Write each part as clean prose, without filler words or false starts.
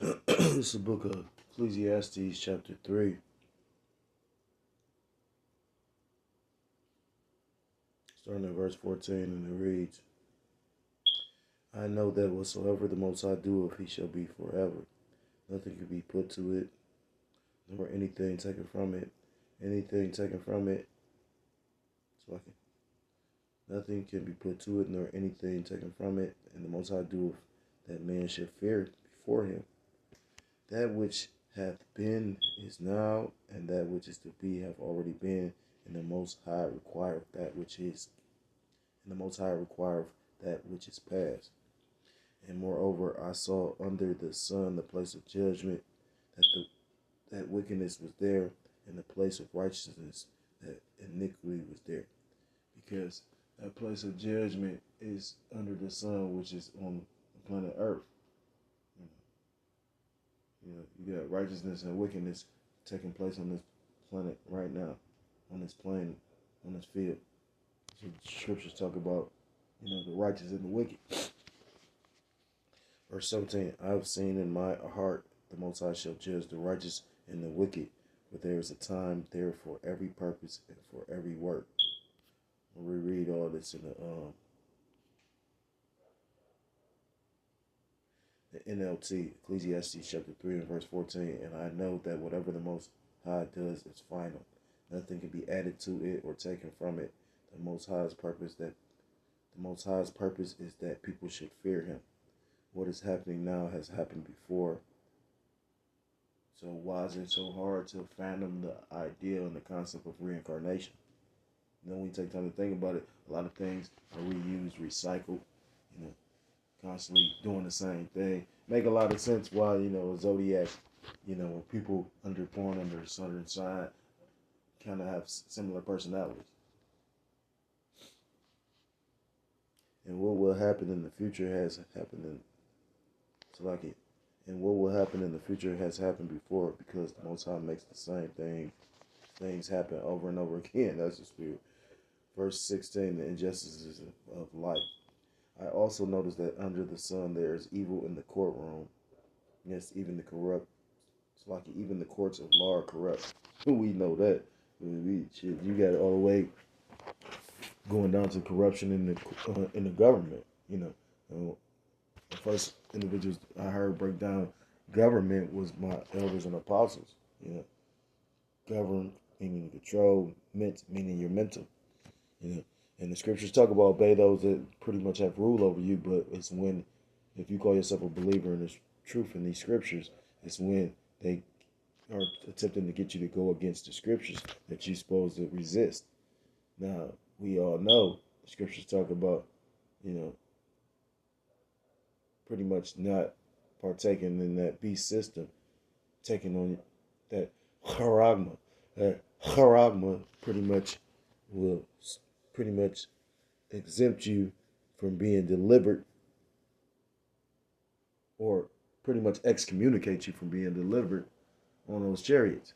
This is the book of Ecclesiastes, chapter 3, starting at verse 14, and it reads, I know that whatsoever the Most High doeth, he shall be forever. Nothing can be put to it, nor anything taken from it. Anything taken from it, so nothing can be put to it, nor anything taken from it. And the Most High doeth that man should fear before him. That which hath been is now, and that which is to be hath already been, and the Most High requireth that which is, and the Most High requireth that which is past. And moreover, I saw under the sun the place of judgment, that wickedness was there, and the place of righteousness, that iniquity was there. Because that place of judgment is under the sun, which is on the planet Earth. You got righteousness and wickedness taking place on this planet right now, on this plane, on this field. So the scriptures talk about, the righteous and the wicked. Verse 17, I have seen in my heart the Most High shall judge the righteous and the wicked, for there is a time there for every purpose and for every work. We'll reread all this in the NLT, Ecclesiastes chapter 3 and verse 14, and I know that whatever the Most High does is final. Nothing can be added to it or taken from it. The Most High's purpose is that people should fear him. What is happening now has happened before. So why is it so hard to fathom the idea and the concept of reincarnation? When we take time to think about it, a lot of things are reused, recycled, constantly doing the same thing. Make a lot of sense why, a zodiac, when people born under a certain sign kind of have similar personalities. And what will happen in the future has happened and what will happen in the future has happened before, because the Most High makes the same things happen over and over again. That's the spirit. Verse 16, the injustices of life. I also noticed that under the sun there is evil in the courtroom. Yes, even the corrupt. It's like even the courts of law are corrupt. We know that. You got it all the way going down to corruption in the government. The first individuals I heard break down government was my elders and apostles. Govern meaning control, meaning you're mental. And the scriptures talk about obey those that pretty much have rule over you, but it's when, if you call yourself a believer in this truth in these scriptures, it's when they are attempting to get you to go against the scriptures that you're supposed to resist. Now, we all know the scriptures talk about, pretty much not partaking in that beast system, taking on that charagma. That charagma will pretty much exempt you from being delivered, or pretty much excommunicate you from being delivered on those chariots,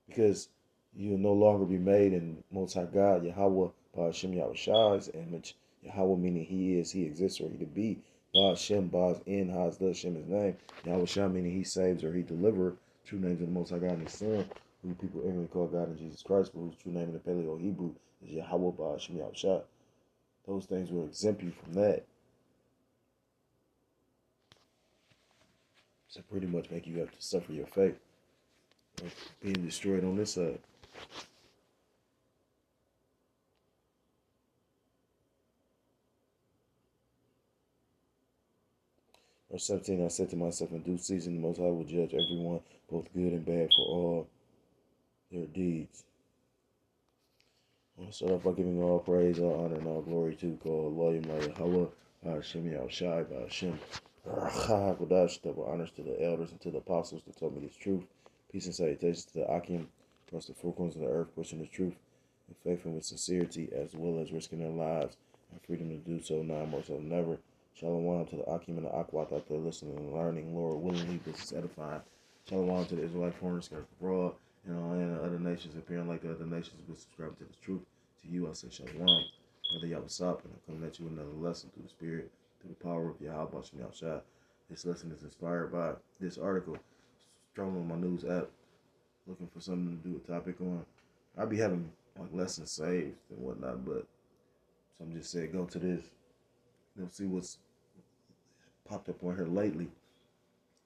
because you'll no longer be made in Most High God, Yahweh, Ba'ashem Yahweh's image. Yahweh meaning he is, he exists, or he to be. Ba'ashem, Ba'as in, Haz, Hashem his name. Yahweh meaning he saves or he delivers. True names of the Most High God and his Son, who people ignorantly call God and Jesus Christ, but whose true name in the Paleo Hebrew is Yahweh, Ba'ashem Yahweh. Those things will exempt you from that. So pretty much make you have to suffer your fate of being destroyed on this side. Verse 17, I said to myself, in due season the Most High will judge everyone, both good and bad, for all their deeds. I want to start off by giving all praise, all honor, and all glory to God, Allah, Yahweh, Hashem, Yahushai, Hashem, double honors to the elders and to the apostles that told me this truth. Peace and salutations to the Akim, across the four corners of the earth, pushing the truth and faith and with sincerity, as well as risking their lives and freedom to do so now more so than ever. Shalom to the Akim and the Akwat out there listening and learning. Lord, willingly this is edifying. Shalom to the Israelite foreigners scattered abroad and all the other nations appearing like the other nations, but subscribing to this truth. To you I say Shalom. Brother Yahweh and I'm coming at you with another lesson through the Spirit, through the power of Yahweh Shem Yahushua. This lesson is inspired by this article. Strolling on my news app, looking for something to do a topic on. I'll be having like lessons saved and whatnot, but some just said go to this. See what's popped up on here lately.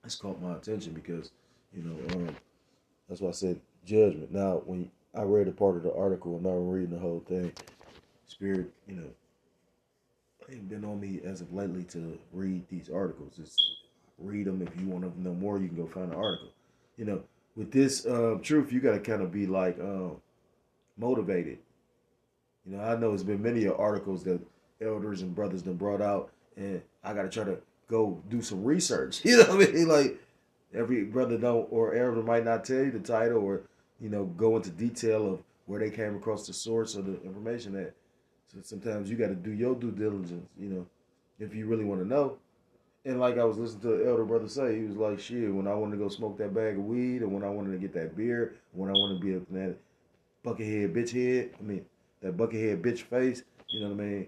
It's caught my attention because, that's why I said judgment. Now, when I read a part of the article, I'm not reading the whole thing. Spirit, ain't been on me as of lately to read these articles. Just read them. If you want to know more, you can go find the article. With this truth, you got to kind of be like motivated. I know it's been many articles that elders and brothers done brought out, and I got to try to go do some research. You know what I mean? Like, every brother don't or elder might not tell you the title or, go into detail of where they came across the source of the information at. So sometimes you got to do your due diligence, if you really want to know. And like I was listening to the elder brother say, he was like, shit, when I wanted to go smoke that bag of weed, or when I wanted to get that beer, when I wanted to be up in that buckethead bitch head, that buckethead bitch face, you know what I mean?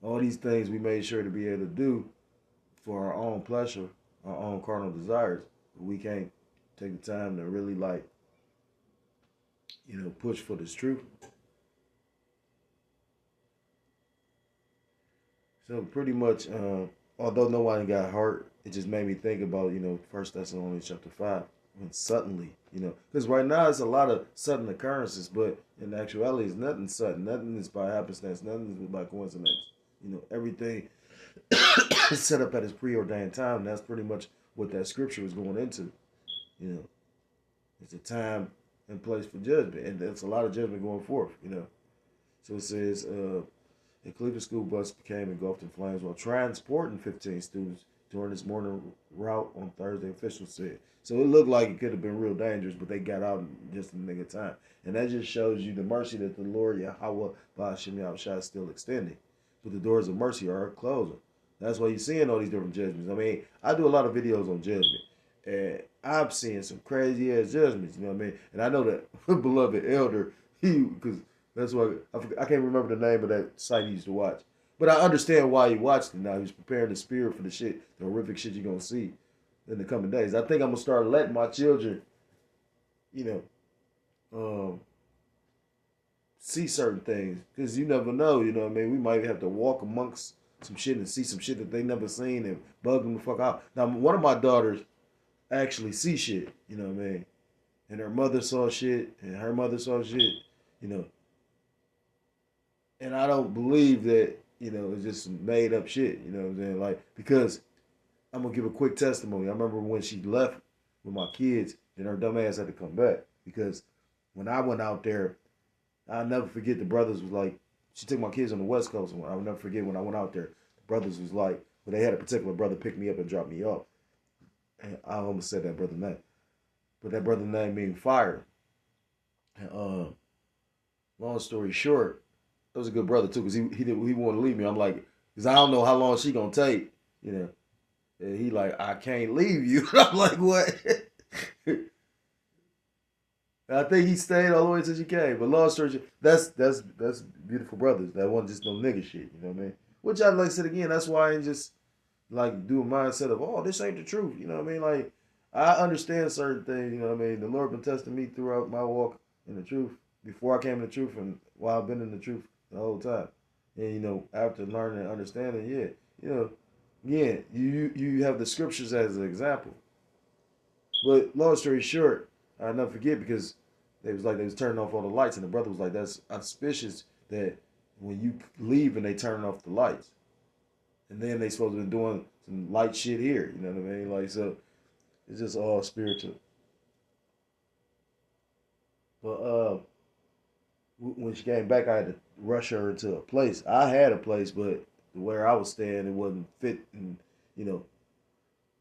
All these things we made sure to be able to do for our own pleasure, our own carnal desires. But we can't take the time to really push for this truth. So pretty much, although no one got hurt, it just made me think about, First Thessalonians chapter 5, when suddenly, because right now it's a lot of sudden occurrences, but in actuality it's nothing sudden. Nothing is by happenstance. Nothing is by coincidence. Everything is set up at its preordained time. And that's pretty much what that scripture is going into. It's a time and place for judgment, and there's a lot of judgment going forth. So it says, a Cleveland school bus became engulfed in flames while transporting 15 students during this morning route on Thursday, officials said. So it looked like it could have been real dangerous, but they got out in just a nick of time. And that just shows you the mercy that the Lord Yahweh Ba'ashem Yahushua is still extending. But the doors of mercy are closing. That's why you're seeing all these different judgments. I mean, I do a lot of videos on judgment. And I'm seeing some crazy ass judgments, you know what I mean? And I know that beloved elder, because that's why I can't remember the name of that site he used to watch. But I understand why he watched it now. He's preparing the spirit for the shit, the horrific shit you're going to see in the coming days. I think I'm going to start letting my children, see certain things. Because you never know, you know what I mean? We might have to walk amongst some shit and see some shit that they never seen and bug them the fuck out. Now, one of my daughters actually see shit, you know what I mean? And her mother saw shit, and her mother saw shit, And I don't believe that, it's just made up shit, you know what I'm saying? Like, because I'm going to give a quick testimony. I remember when she left with my kids, then her dumb ass had to come back. Because when I went out there, I'll never forget the brothers was like, she took my kids on the West Coast, and I'll never forget when I went out there, the brothers was like, well, they had a particular brother pick me up and drop me off. And I almost said that brother name. But that brother name being Fire. And long story short, that was a good brother too, because he wanted to leave me. I'm like, because I don't know how long she gonna take, And he like, I can't leave you. I'm like, what? I think he stayed all the way till she came. But long story short, that's beautiful brothers. That wasn't just no nigga shit, you know what I mean? Which I like said again, that's why I ain't just like do a mindset of, oh, this ain't the truth, you know what I mean? Like, I understand certain things, you know what I mean? The Lord been testing me throughout my walk in the truth, before I came in the truth and while I've been in the truth the whole time. And, after learning and understanding, you have the scriptures as an example. But long story short, I'll never forget, because they was turning off all the lights, and the brother was like, that's auspicious that when you leave and they turn off the lights. And then they supposed to be doing some light shit here, you know what I mean? Like, so it's just all spiritual. But when she came back, I had to rush her into a place. I had a place, but where I was staying, it wasn't fit, and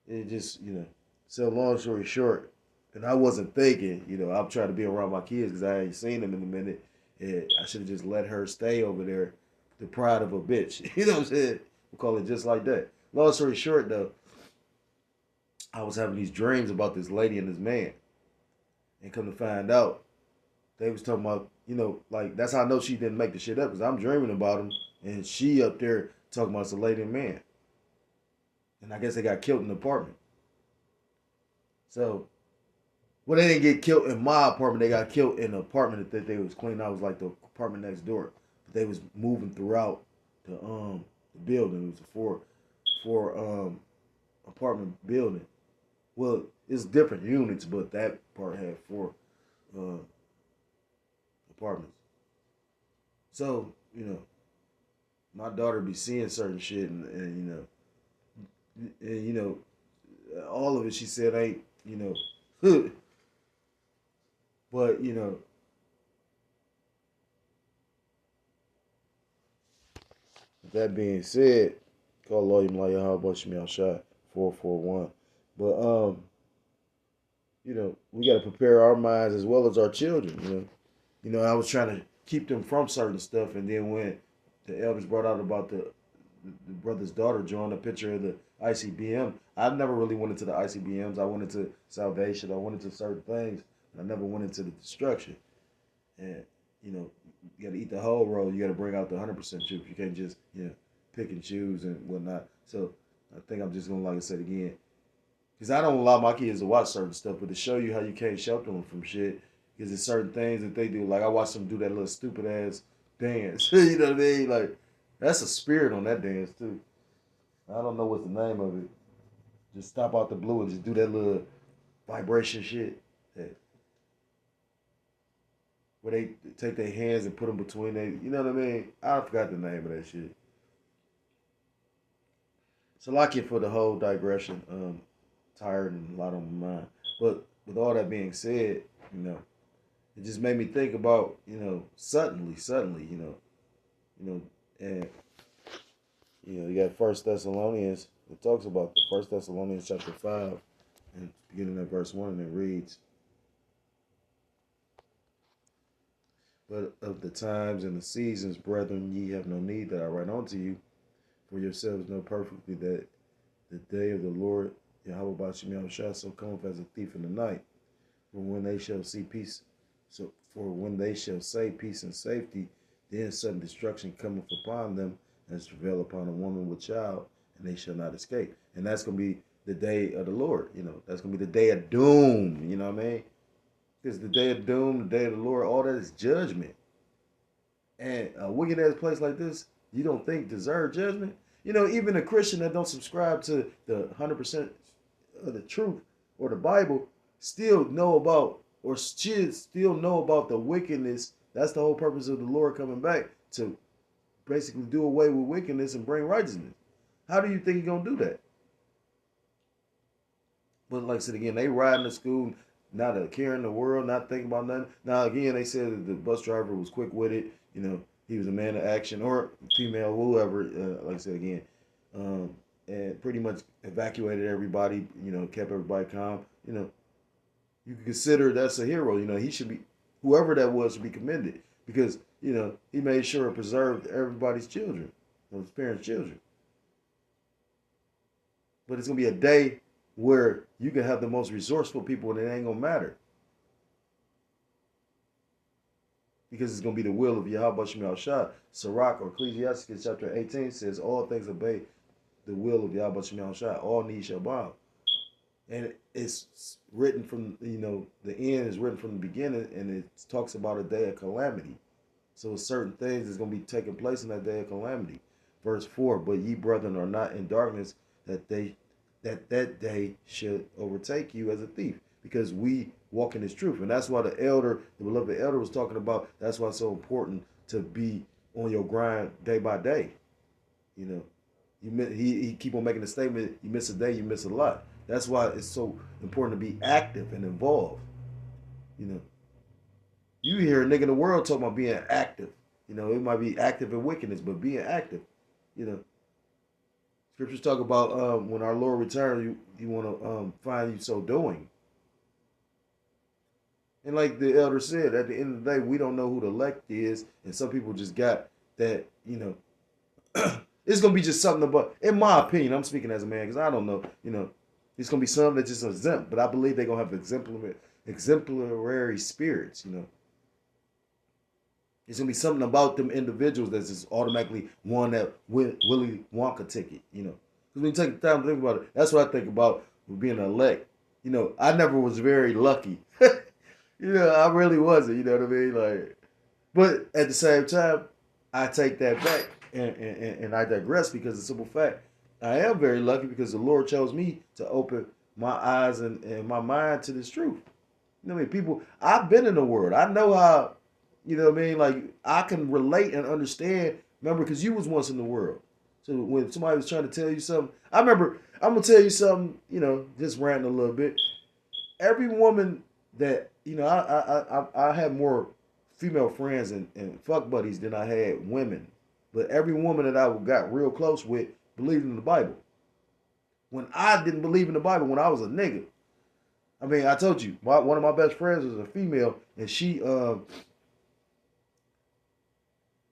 it just, So long story short, and I wasn't thinking, I'm trying to be around my kids because I ain't seen them in a minute, and I should have just let her stay over there, the pride of a bitch. You know what I'm saying? We'll call it just like that. Long story short, though, I was having these dreams about this lady and this man, and come to find out, they was talking about, like, that's how I know she didn't make the shit up, because I'm dreaming about him, and she up there talking about it's a lady and man. and I guess they got killed in the apartment. So, well, they didn't get killed in my apartment. They got killed in the apartment that they was cleaning out. It was like the apartment next door. But they was moving throughout the building. It was a four apartment building. Well, it's different units, but that part had four uh, apartments. So, my daughter be seeing certain shit, and all of it. She said ain't but with that being said, call lawyer Malaya how about me shot 441. But we got to prepare our minds as well as our children. I was trying to keep them from certain stuff, and then when the elders brought out about the brother's daughter drawing a picture of the ICBM, I never really went into the ICBMs. I went into salvation. I went into certain things. I never went into the destruction. And you got to eat the whole roll. You got to bring out the 100% truth. You can't just pick and choose and whatnot. So I think I'm just gonna, like I said again, because I don't allow my kids to watch certain stuff, but to show you how you can't shelter them from shit. Because there's certain things that they do. Like I watch them do that little stupid ass dance. You know what I mean? Like that's a spirit on that dance too. I don't know what's the name of it. Just stop out the blue and just do that little vibration shit. Where they take their hands and put them between their, you know what I mean? I forgot the name of that shit. So like it for the whole digression. Tired and a lot on my mind. But with all that being said, you know, it just made me think about, suddenly, and you got First Thessalonians. It talks about the First Thessalonians chapter 5, and beginning at verse 1, and it reads, "But of the times and the seasons, brethren, ye have no need that I write unto you, for yourselves know perfectly that the day of the Lord, Yahweh Bashim Shah, so cometh as a thief in the night. For when they shall see peace, for when they shall say peace and safety, then sudden destruction cometh upon them, as travail upon a woman with child, and they shall not escape." And that's gonna be the day of the Lord. That's gonna be the day of doom. You know what I mean? Because the day of doom, the day of the Lord, all that is judgment. And a wicked ass place like this, you don't think deserve judgment? Even a Christian that don't subscribe to the 100% of the truth or the Bible still know about, or should still know about, the wickedness. That's the whole purpose of the Lord coming back, to basically do away with wickedness and bring righteousness. How do you think He's gonna do that? But like I said again, they riding to school, not a care in the world, not thinking about nothing. Now again, they said that the bus driver was quick with it. He was a man of action, or female, whoever. Like I said again, and pretty much evacuated everybody. Kept everybody calm. You can consider that's a hero. He should be, whoever that was, should be commended, because he made sure it preserved everybody's children, his parents' children. But it's gonna be a day where you can have the most resourceful people and it ain't gonna matter, because it's gonna be the will of Yahweh Shemel Shah. Sirach, or Ecclesiastes chapter 18 says, "All things obey the will of Yahweh Shemel Shah. All knees shall bow." And it's written from, the end is written from the beginning, and it talks about a day of calamity. So certain things is going to be taking place in that day of calamity. Verse 4, "But ye brethren are not in darkness, that that day should overtake you as a thief," because we walk in His truth. And that's why the beloved elder was talking about, that's why it's so important to be on your grind day by day. He keep on making the statement, you miss a day, you miss a lot. That's why it's so important to be active and involved. You know, you hear a nigga in the world talking about being active. It might be active in wickedness, but being active. You know, Scriptures talk about when our Lord returns, you want to find you so doing. And like the elder said, at the end of the day, we don't know who the elect is, and some people just got that. It's gonna be just something about. In my opinion, I'm speaking as a man because I don't know. It's gonna be some that just exempt, but I believe they're gonna have exemplary spirits. It's gonna be something about them individuals that's just automatically one that Willy Wonka ticket. Because when you take the time to think about it, that's what I think about with being elect. You know, I never was very lucky. You know, I really wasn't. You know what I mean? Like, but at the same time, I take that back and I digress because the simple fact I am very lucky because the Lord chose me to open my eyes and my mind to this truth. You know what I mean? People, I've been in the world. I know how, you know what I mean? Like, I can relate and understand. Remember, because you was once in the world. So when somebody was trying to tell you something, I remember, I'm going to tell you something, you know, just ranting a little bit. Every woman that, you know, I have more female friends and fuck buddies than I had women. But every woman that I got real close with believed in the Bible. When I didn't believe in the Bible, when I was a nigga, I mean, I told you, one of my best friends was a female, and she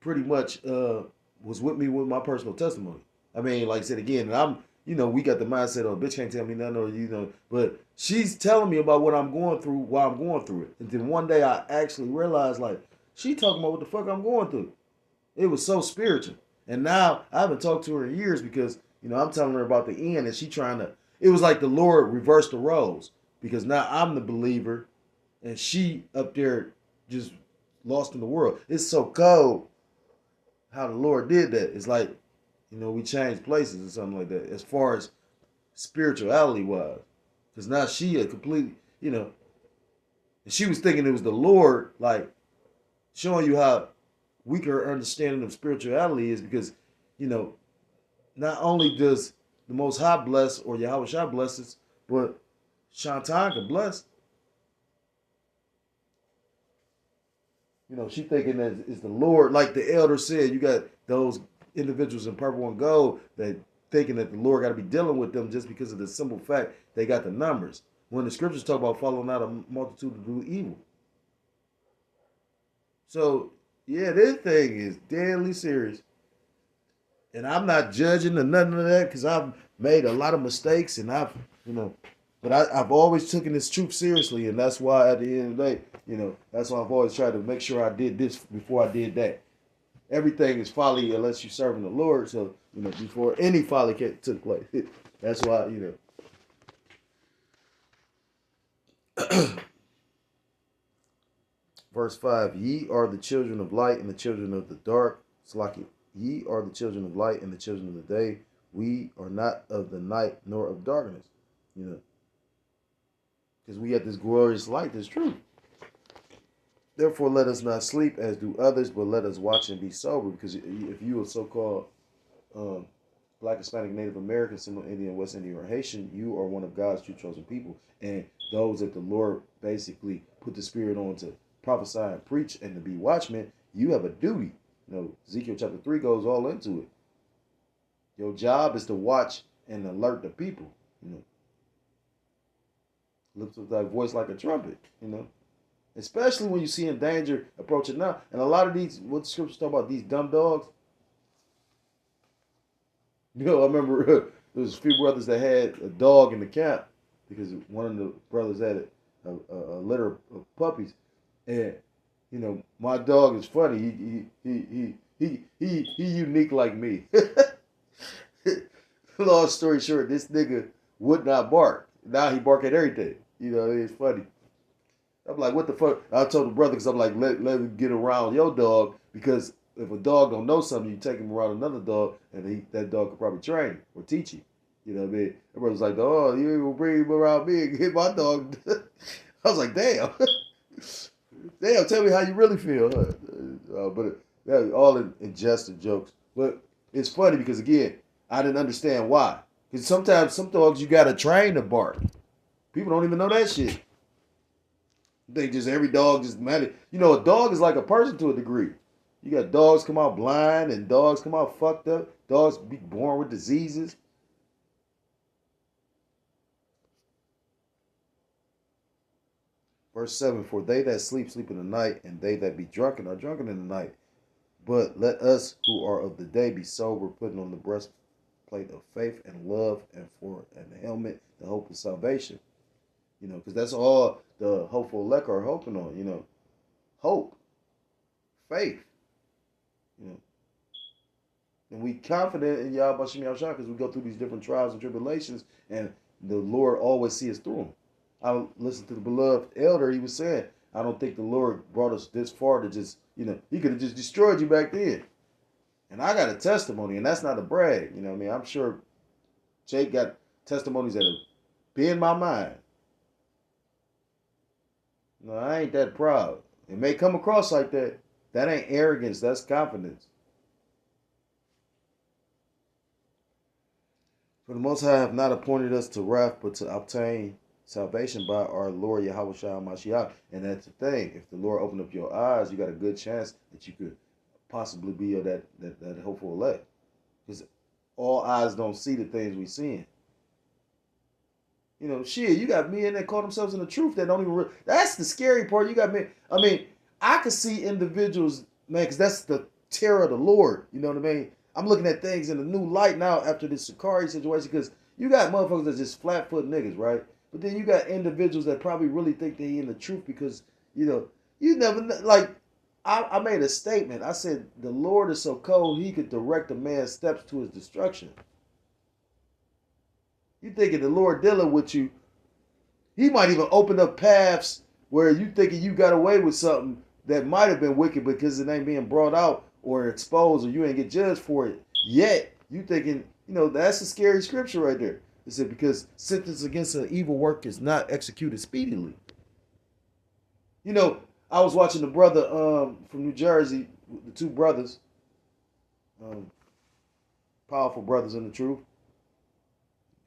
pretty much was with me with my personal testimony. I mean, like I said again, and I'm, you know, we got the mindset of bitch can't tell me nothing, or you know, but she's telling me about what I'm going through while I'm going through it. And then one day I actually realized, like, she talking about what the fuck I'm going through. It was so spiritual. And now I haven't talked to her in years because, you know, I'm telling her about the end and she trying to, it was like the Lord reversed the roles because now I'm the believer and she up there just lost in the world. It's so cold how the Lord did that. It's like, you know, we changed places or something like that as far as spirituality wise. Because now she a complete, you know, and she was thinking it was the Lord, like, showing you how weak her understanding of spirituality is because, you know, not only does the Most High bless or Yahweh Shah blesses, but Shantan can bless. You know, she thinking that it's the Lord. Like the elder said, you got those individuals in purple and gold that thinking that the Lord got to be dealing with them just because of the simple fact they got the numbers. When the scriptures talk about following out a multitude to do evil. So, yeah, this thing is deadly serious. And I'm not judging or nothing of that because I've made a lot of mistakes and I've, you know, but I've always taken this truth seriously. And that's why at the end of the day, you know, that's why I've always tried to make sure I did this before I did that. Everything is folly unless you're serving the Lord. So, you know, before any folly took place. That's why, you know. Verse 5, ye are the children of light and the children of the dark. Slaki, ye are the children of light and the children of the day. We are not of the night nor of darkness. You know, because we have this glorious light, this truth. Therefore, let us not sleep as do others, but let us watch and be sober. Because if you are so-called Black, Hispanic, Native American, Seminole Indian, West Indian, or Haitian, you are one of God's true chosen people. And those that the Lord basically put the Spirit on to prophesy and preach and to be watchmen, you have a duty. You know, Ezekiel chapter 3 goes all into it. Your job is to watch and alert the people. You know, lift up thy voice like a trumpet. You know, especially when you see in danger approaching now. And a lot of these, what the scriptures talk about, these dumb dogs. You know, I remember there was a few brothers that had a dog in the camp because one of the brothers had a litter of puppies, and you know, my dog is funny. He unique like me. Long story short, this nigga would not bark. Now he bark at everything. You know, it's funny. I'm like, what the fuck? I told the brother because I'm like, let him get around your dog because if a dog don't know something, you take him around another dog, and that dog could probably train him or teach him. You know what I mean? The brother's like, oh, you ain't gonna bring him around me and hit my dog. I was like, damn. Damn, tell me how you really feel. But that all in jest and jokes. But it's funny because, again, I didn't understand why. Because sometimes some dogs you got to train to bark. People don't even know that shit. They just, every dog just matter. You know, a dog is like a person to a degree. You got dogs come out blind and dogs come out fucked up. Dogs be born with diseases. Verse 7, for they that sleep, sleep in the night, and they that be drunken are drunken in the night. But let us who are of the day be sober, putting on the breastplate of faith and love, and for the helmet, the hope of salvation. You know, because that's all the hopeful elect are hoping on, you know. Hope. Faith. You know. And we confident in Yahweh Shem Yahushua because we go through these different trials and tribulations, and the Lord always sees us through them. I listened to the beloved elder. He was saying, I don't think the Lord brought us this far to just, he could have just destroyed you back then. And I got a testimony, and that's not a brag. You know what I mean? I'm sure Jake got testimonies that have been in my mind. No, I ain't that proud. It may come across like that. That ain't arrogance. That's confidence. For the Most High have not appointed us to wrath, but to obtain salvation by our Lord Yahweh Shah Mashiach. And that's the thing. If the Lord opened up your eyes, you got a good chance that you could possibly be that hopeful elect. Because all eyes don't see the things we seeing. Shit, you got men that call themselves in the truth that don't even. That's the scary part. You got men. I mean, I could see individuals, man, because that's the terror of the Lord. You know what I mean? I'm looking at things in a new light now after this Sakari situation, because you got motherfuckers that's just flat-foot niggas, right? But then you got individuals that probably really think they in the truth because, you never, like, I made a statement. I said, the Lord is so cold, he could direct a man's steps to his destruction. You thinking the Lord dealing with you, he might even open up paths where you thinking you got away with something that might have been wicked because it ain't being brought out or exposed or you ain't get judged for it. Yet, you thinking, that's a scary scripture right there. It said, because sentence against an evil work is not executed speedily. I was watching the brother from New Jersey, the two brothers, powerful brothers in the truth.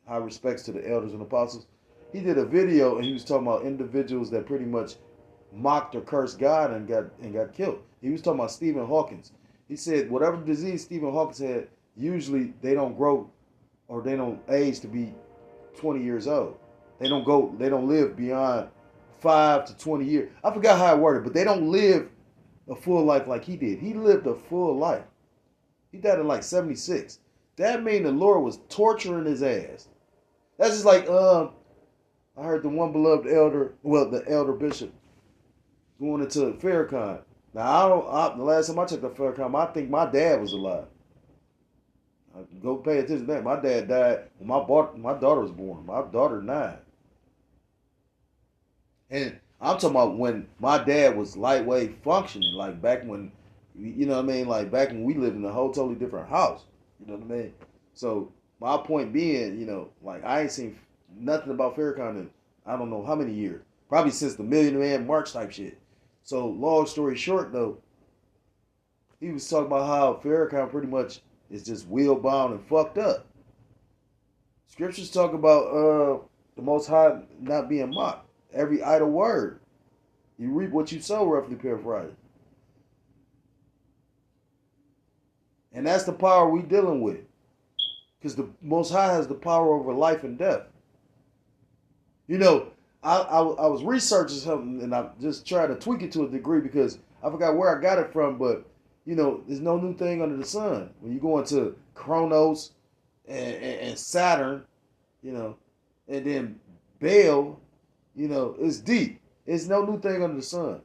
High respects to the elders and apostles. He did a video and he was talking about individuals that pretty much mocked or cursed God and got killed. He was talking about Stephen Hawkins. He said whatever disease Stephen Hawkins had, usually they don't grow or they don't age to be 20 years old. They don't live beyond 5 to 20 years. I forgot how I worded, but they don't live a full life like he did. He lived a full life. He died at like 76. That means the Lord was torturing his ass. That's just like I heard the one beloved elder, the elder bishop, going into Farrakhan. Now the last time I checked the Farrakhan, I think my dad was alive. Go pay attention to that. My dad died when my daughter was born. My daughter 9. And I'm talking about when my dad was lightweight functioning, like back when, like back when we lived in a whole totally different house. You know what I mean? So my point being, like I ain't seen nothing about Farrakhan in I don't know how many years. Probably since the Million Man March type shit. So long story short though, he was talking about how Farrakhan pretty much is just wheel bound and fucked up. Scriptures talk about the Most High not being mocked. Every idle word. You reap what you sow, roughly paraphrased. And that's the power we dealing with. Because the Most High has the power over life and death. I was researching something and I just tried to tweak it to a degree because I forgot where I got it from, but there's no new thing under the sun. When you go into Chronos and Saturn, and then Baal, it's deep. It's no new thing under the sun.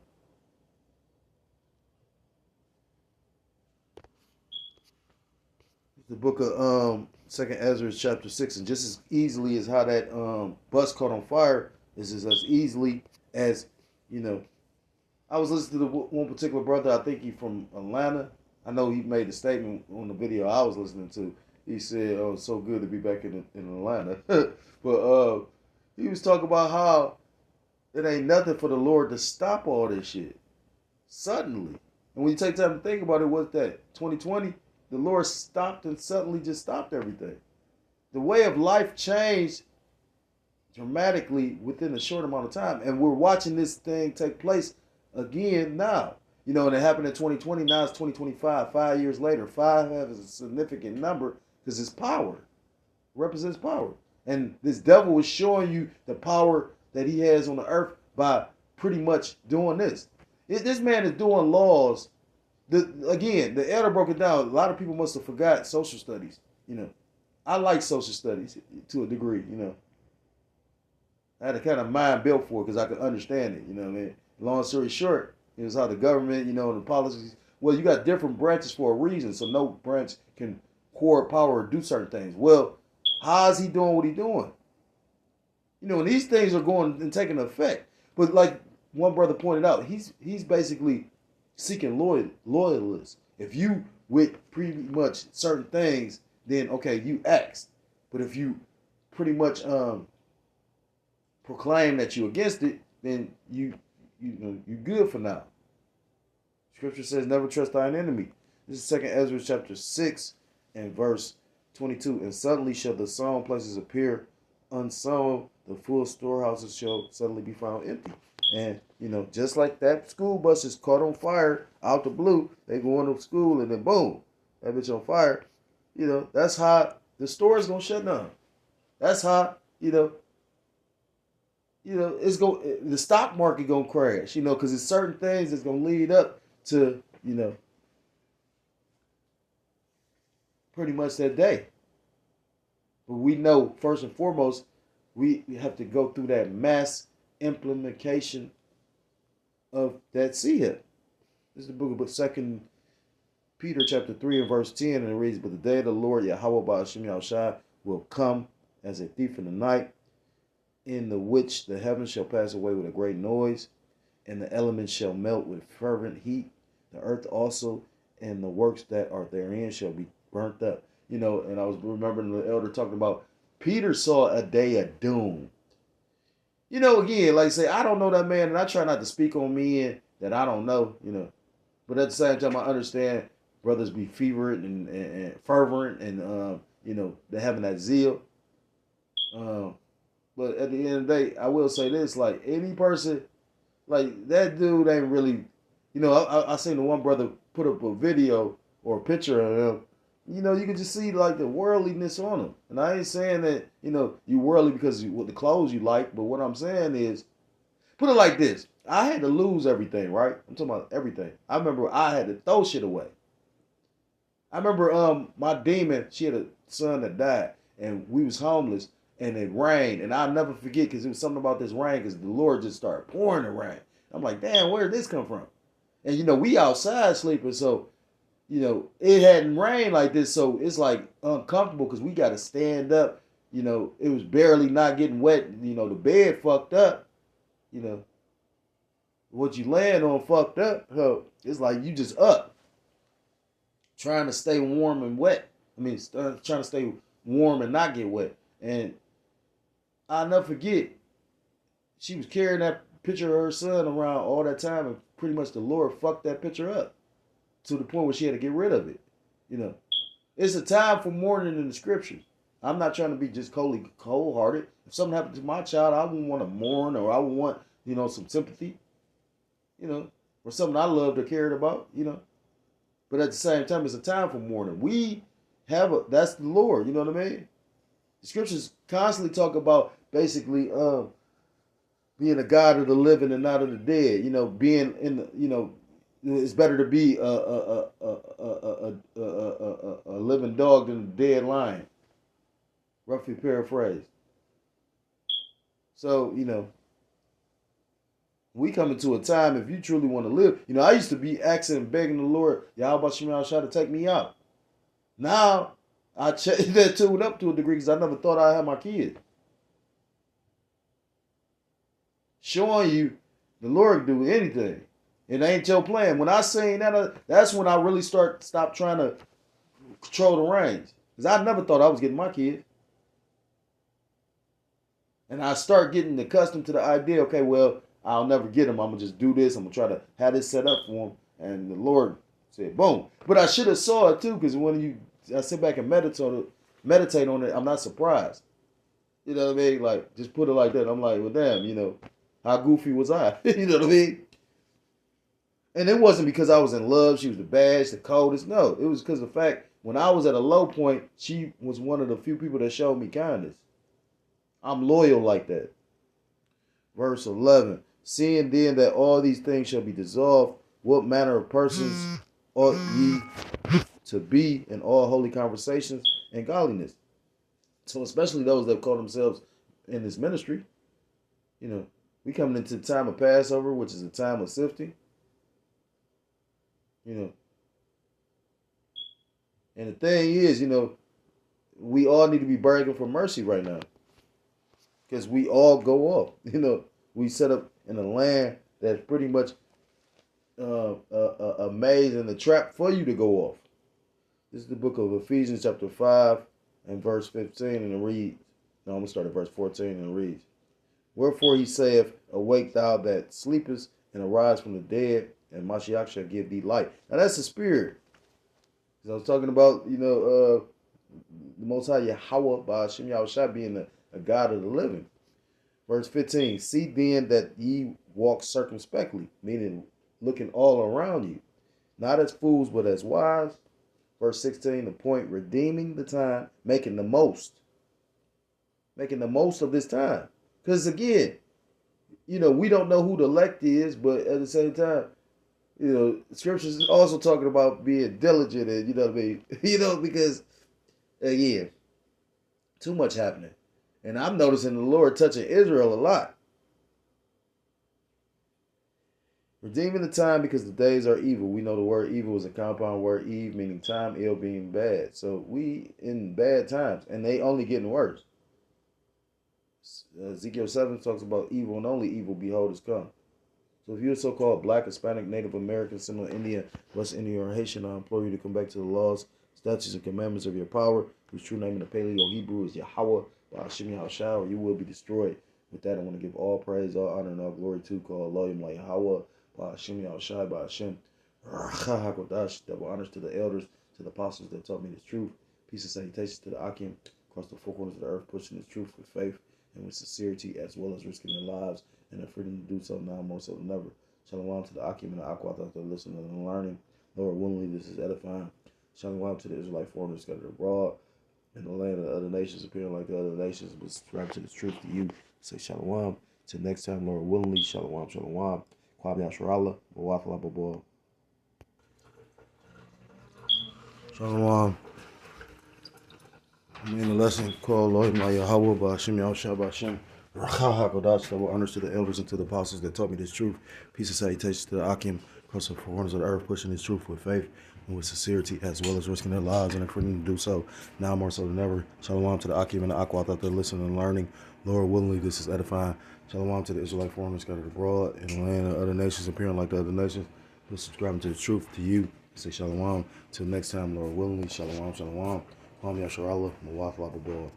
The book of Second Ezra chapter 6, and just as easily as how that bus caught on fire is as easily as I was listening to one particular brother. I think he from Atlanta. I know he made a statement on the video I was listening to. He said, "Oh, it's so good to be back in Atlanta." But he was talking about how it ain't nothing for the Lord to stop all this shit suddenly. And when you take time to think about it, what's that? 2020. The Lord stopped and suddenly just stopped everything. The way of life changed dramatically within a short amount of time. And we're watching this thing take place again now. And it happened in 2020. Now it's 2025, 5 years later. 5 has a significant number because it's power. It represents power. And this devil is showing you the power that he has on the earth by pretty much doing this. This man is doing laws. The elder broke it down. A lot of people must have forgot social studies. I like social studies to a degree. I had a kind of mind built for it because I could understand it. You know what I mean? Long story short, it was how the government, and the policies. Well, you got different branches for a reason, so no branch can hoard power or do certain things. Well, how is he doing what he's doing? You know, and these things are going and taking effect. But like one brother pointed out, he's basically seeking loyalists. If you with pretty much certain things, then okay, you asked. But if you pretty much proclaim that you against it, then you good for now. Scripture says, "Never trust thine enemy." This is 2 Ezra chapter 6 and verse 22. And suddenly shall the sown places appear unsown; the full storehouses shall suddenly be found empty. And just like that school bus is caught on fire out the blue, they going to school and then boom, that bitch on fire. That's how the store is gonna shut down. That's how it's the stock market gonna crash. Because it's certain things that's gonna lead up to pretty much that day. But we know first and foremost we have to go through that mass implementation of that seed. This is the book of 2 Peter chapter 3 and verse 10, and it reads, "But the day of the Lord Yahweh Ba'ashem Yahushua will come as a thief in the night, in the which the heavens shall pass away with a great noise, and the elements shall melt with fervent heat. The earth also and the works that are therein shall be burnt up." And I was remembering the elder talking about Peter saw a day of doom. Again, like I say, I don't know that man, and I try not to speak on men that I don't know, But at the same time, I understand brothers be fervent and fervent, and they're having that zeal. But at the end of the day, I will say this: like any person, like that dude ain't really, I seen the one brother put up a video or a picture of him. You can just see like the worldliness on him. And I ain't saying that, you worldly because with the clothes you like, but what I'm saying is, put it like this. I had to lose everything, right? I'm talking about everything. I remember I had to throw shit away. I remember my demon, she had a son that died, and we was homeless, and it rained, and I'll never forget because it was something about this rain because the Lord just started pouring the rain. I'm like, damn, where did this come from? And we outside sleeping, so it hadn't rained like this, so it's like uncomfortable because we got to stand up. It was barely not getting wet. The bed fucked up. What you laying on fucked up. So it's like you just up, trying to stay warm and wet. Trying to stay warm and not get wet. And I'll never forget, she was carrying that picture of her son around all that time, and pretty much the Lord fucked that picture up to the point where she had to get rid of it. It's a time for mourning in the scriptures. I'm not trying to be just cold-hearted. If something happened to my child, I wouldn't want to mourn, or I would want, some sympathy, or something I loved or cared about, But at the same time, it's a time for mourning. That's the Lord, you know what I mean? The scriptures constantly talk about basically being a God of the living and not of the dead. Being in the, it's better to be a living dog than a dead lion. Roughly paraphrased. So, we come into a time, if you truly want to live, I used to be asking and begging the Lord, Yahweh Shemel Shah, to take me out. Now, I changed that tune up to a degree because I never thought I'd have my kids. Showing you the Lord can do anything. It ain't your plan. When I seen that, that's when I really stop trying to control the reins. Because I never thought I was getting my kids. And I start getting accustomed to the idea, okay, well, I'll never get them. I'm going to just do this. I'm going to try to have this set up for them. And the Lord said, boom. But I should have saw it too, because when I sit back and meditate on it, I'm not surprised. You know what I mean? Like, just put it like that. I'm like, well, damn, how goofy was I? You know what I mean? And it wasn't because I was in love. She was the baddest, the coldest. No, it was because of the fact when I was at a low point, she was one of the few people that showed me kindness. I'm loyal like that. Verse 11. Seeing then that all these things shall be dissolved, what manner of persons ought ye to be in all holy conversations and godliness? So especially those that call themselves in this ministry, we coming into the time of Passover, which is a time of sifting. And the thing is, we all need to be begging for mercy right now because we all go off. We set up in a land that's pretty much a maze and a trap for you to go off. This is the book of Ephesians chapter 5 and verse 15, and it reads, no, I'm going to start at verse 14, and it reads, Wherefore he saith, Awake thou that sleepest, and arise from the dead, and Mashiach shall give thee light. Now that's the spirit. Because I was talking about, the Most High Yahweh by Hashem Yahushua being a God of the living. Verse 15, See then that ye walk circumspectly, meaning looking all around you, not as fools, but as wise. Verse 16, the point, redeeming the time, making the most of this time. Because again, we don't know who the elect is, but at the same time, scriptures is also talking about being diligent and, you know what I mean? Because, again, too much happening. And I'm noticing the Lord touching Israel a lot. Redeeming the time because the days are evil. We know the word evil is a compound word, Eve, meaning time, ill being bad. So we in bad times, and they only getting worse. Ezekiel 7 talks about evil, and only evil, behold, has come. So if you're so-called Black, Hispanic, Native American, Seminole Indian, West Indian, or Haitian, I implore you to come back to the laws, statutes, and commandments of your power, whose true name in the Paleo Hebrew is Yahweh, by Hashem Yahushua, or you will be destroyed. With that, I want to give all praise, all honor, and all glory to call Elohim like Yahweh, by Hashem Yahushua, by Hashem HaKodash, double honors to the elders, to the apostles that taught me the truth. Peace and salutations to the Akim, across the four corners of the earth, pushing the truth with faith and with sincerity, as well as risking their lives and their freedom to do so now more so than ever. Shalom to the Akim and the Aqua that are listening and learning. Lord, willingly, this is edifying. Shalom to the Israelite foreigners scattered abroad in the land of the other nations, appearing like the other nations, but subscribe to the truth to you. Say shalom. Till next time, Lord, willingly, shalom, shalom. Kwab Yasharallah, Mawathala Babal. Shalom. I'm in the lesson called Lord Yahweh by Hashem Yahushua by Hashem HaKodash, double honors to the elders and to the apostles that taught me this truth. Peace and salutations to the Akim, across the four corners of the earth, pushing this truth with faith and with sincerity, as well as risking their lives and their freedom to do so now more so than ever. Shalom to the Akim and the Aqua that they're listening and learning. Lord, willingly, this is edifying. Shalom to the Israelite foreigners scattered abroad in the land of other nations, appearing like the other nations, but subscribing to the truth to you. Say shalom. Till next time, Lord, willingly, shalom, shalom. Kwam Yasharallah, Mawathala Babal.